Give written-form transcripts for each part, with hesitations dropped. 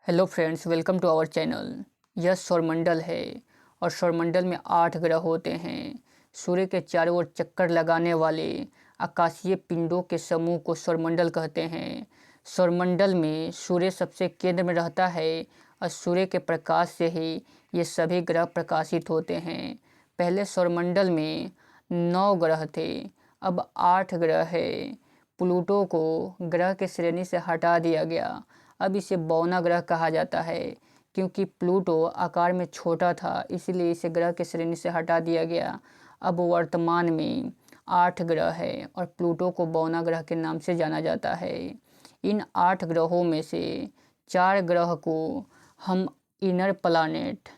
Hello friends, welcome to our channel. यह सौरमंडल है और सौरमंडल में 8 ग्रह होते हैं। सूर्य के चारों ओर चक्कर लगाने वाले आकाशीय पिंडों के समूह को सौरमंडल कहते हैं। सौरमंडल में सूर्य सबसे केंद्र में रहता है और सूर्य के प्रकाश से ही ये सभी ग्रह प्रकाशित होते हैं। पहले सौरमंडल में 9 ग्रह थे, अब 8 ग्रह है। प्लूटो को ग्रह की श्रेणी से हटा दिया गया। अब इसे बौना ग्रह कहा जाता है क्योंकि प्लूटो आकार में छोटा था, इसलिए इसे ग्रह की श्रेणी से हटा दिया गया। अब वर्तमान में 8 ग्रह है और प्लूटो को बौना ग्रह के नाम से जाना जाता है। इन 8 ग्रहों में से 4 ग्रह को हम इनर प्लानेट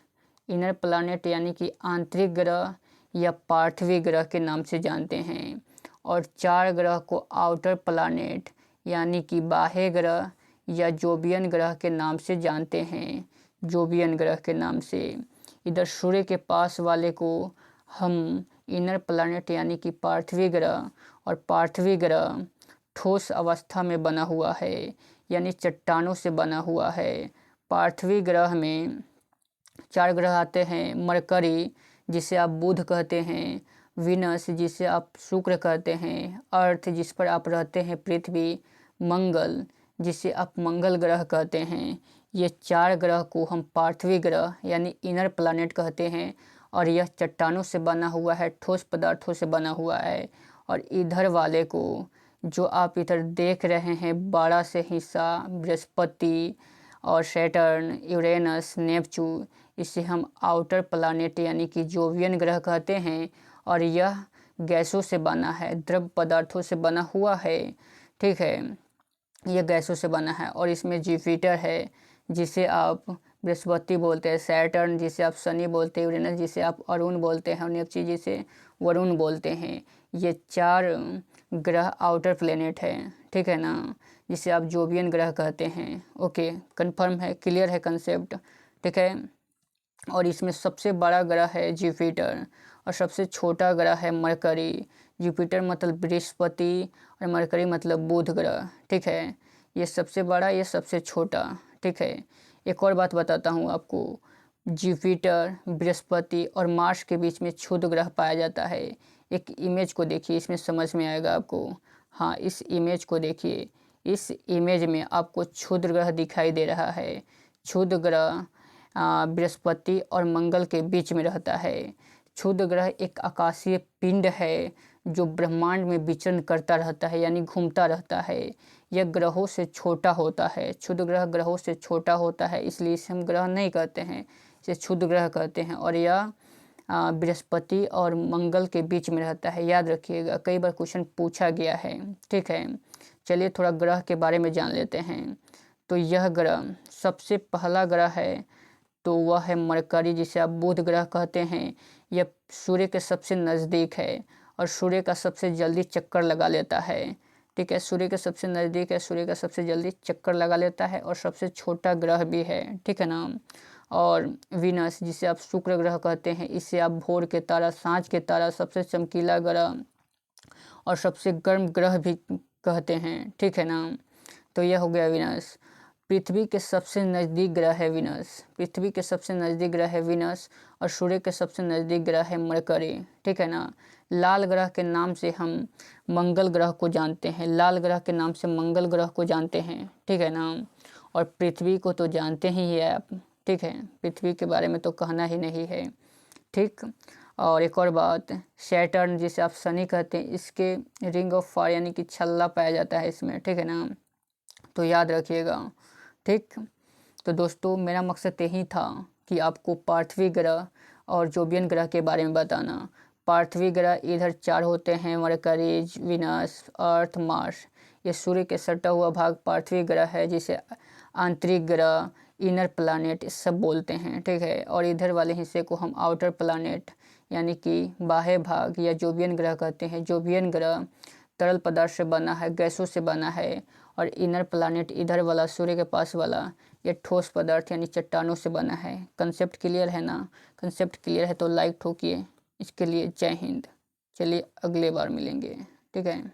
यानी कि आंतरिक ग्रह या पार्थिव ग्रह के नाम से जानते हैं और 4 ग्रह को आउटर प्लानेट यानी कि बाह्य ग्रह या जोबियन ग्रह के नाम से जानते हैं। जोबियन ग्रह के नाम से। इधर सूर्य के पास वाले को हम इनर प्लैनेट यानी कि पार्थिव ग्रह, और पार्थिव ग्रह ठोस अवस्था में बना हुआ है यानी चट्टानों से बना हुआ है। पार्थिव ग्रह में 4 ग्रह आते हैं। मरकरी जिसे आप बुध कहते हैं, विनस जिसे आप शुक्र कहते हैं, अर्थ जिस पर आप रहते हैं पृथ्वी, मंगल जिसे आप मंगल ग्रह कहते हैं। ये 4 ग्रह को हम पार्थिव ग्रह यानी इनर प्लैनेट कहते हैं और यह चट्टानों से बना हुआ है, ठोस पदार्थों से बना हुआ है। और इधर वाले को जो आप इधर देख रहे हैं बड़ा से हिस्सा, बृहस्पति और सैटर्न, यूरेनस, नेपच्यून, इसे हम आउटर प्लैनेट यानी कि जोवियन ग्रह कहते हैं और यह गैसों से बना है, द्रव पदार्थों से बना हुआ है। ठीक है, यह गैसों से बना है। और इसमें जुपिटर है जिसे आप बृहस्पति बोलते हैं, सैटर्न जिसे आप शनि बोलते हैं, यूरेनस जिसे आप अरुण बोलते हैं और नेपच्यून जिसे वरुण बोलते हैं। ये 4 ग्रह आउटर प्लेनेट है, ठीक है ना, जिसे आप जोबियन ग्रह कहते हैं। ओके, कंफर्म है, क्लियर है कंसेप्ट, ठीक है। और इसमें सबसे बड़ा ग्रह है जुपिटर और सबसे छोटा ग्रह है मरकरी। जुपिटर मतलब बृहस्पति और मरकरी मतलब बुध ग्रह, ठीक है। ये सबसे बड़ा, ये सबसे छोटा, ठीक है। एक और बात बताता हूँ आपको, जुपिटर, बृहस्पति और मार्स के बीच में क्षुद्र ग्रह पाया जाता है। एक इमेज को देखिए, इसमें समझ में आएगा आपको। हाँ, इस इमेज को देखिए, इस इमेज में आपको क्षुद्र ग्रह दिखाई दे रहा है। क्षुद्र ग्रह बृहस्पति और मंगल के बीच में रहता है। क्षुद्र ग्रह एक आकाशीय पिंड है जो ब्रह्मांड में विचरण करता रहता है यानी घूमता रहता है। यह ग्रहों से छोटा होता है। क्षुद्र ग्रह ग्रहों से छोटा होता है, इसलिए इसे हम ग्रह नहीं कहते हैं, इसे क्षुद्र ग्रह कहते हैं। और यह बृहस्पति और मंगल के बीच में रहता है, याद रखिएगा, कई बार क्वेश्चन पूछा गया है, ठीक है। चलिए थोड़ा ग्रह के बारे में जान लेते हैं। तो यह ग्रह सबसे पहला ग्रह है तो वह है मरकरी जिसे आप बुध ग्रह कहते हैं। यह सूर्य के सबसे नज़दीक है और सूर्य का सबसे जल्दी चक्कर लगा लेता है, ठीक है। सूर्य के सबसे नज़दीक है, सूर्य का सबसे जल्दी चक्कर लगा लेता है और सबसे छोटा ग्रह भी है, ठीक है ना। और विनस जिसे आप शुक्र ग्रह कहते हैं, इसे आप भोर के तारा, सांझ के तारा, सबसे चमकीला ग्रह और सबसे गर्म ग्रह भी कहते हैं, ठीक है ना। तो यह हो गया विनस। पृथ्वी के सबसे नज़दीक ग्रह है विनस। पृथ्वी के सबसे नज़दीक ग्रह है विनस और सूर्य के सबसे नज़दीक ग्रह है मरकरी, ठीक है ना। लाल ग्रह के नाम से हम मंगल ग्रह को जानते हैं, लाल ग्रह के नाम से मंगल ग्रह को जानते हैं, ठीक है ना। और पृथ्वी को तो जानते ही है आप, ठीक है, पृथ्वी के बारे में तो कहना ही नहीं है, ठीक। और एक और बात, सैटर्न जिसे आप शनि कहते हैं, इसके रिंग ऑफ फायर यानी कि छल्ला पाया जाता है इसमें, ठीक है ना, तो याद रखिएगा, ठीक। तो दोस्तों मेरा मकसद यही था कि आपको पार्थिव ग्रह और जोबियन ग्रह के बारे में बताना। पार्थिव ग्रह इधर 4 होते हैं, मरकरी, विनस, अर्थ, मार्स। ये सूर्य के सटा हुआ भाग पार्थिव ग्रह है जिसे आंतरिक ग्रह, इनर प्लैनेट सब बोलते हैं, ठीक है। और इधर वाले हिस्से को हम आउटर प्लैनेट यानी कि बाह्य भाग या जोबियन ग्रह कहते हैं। जोबियन ग्रह तरल पदार्थ से बना है, गैसों से बना है। और इनर प्लैनेट इधर वाला, सूर्य के पास वाला, ये ठोस पदार्थ यानी चट्टानों से बना है। कंसेप्ट क्लियर है ना? कंसेप्ट क्लियर है तो लाइक ठोकिए। इसके लिए जय हिंद। चलिए अगले बार मिलेंगे, ठीक है।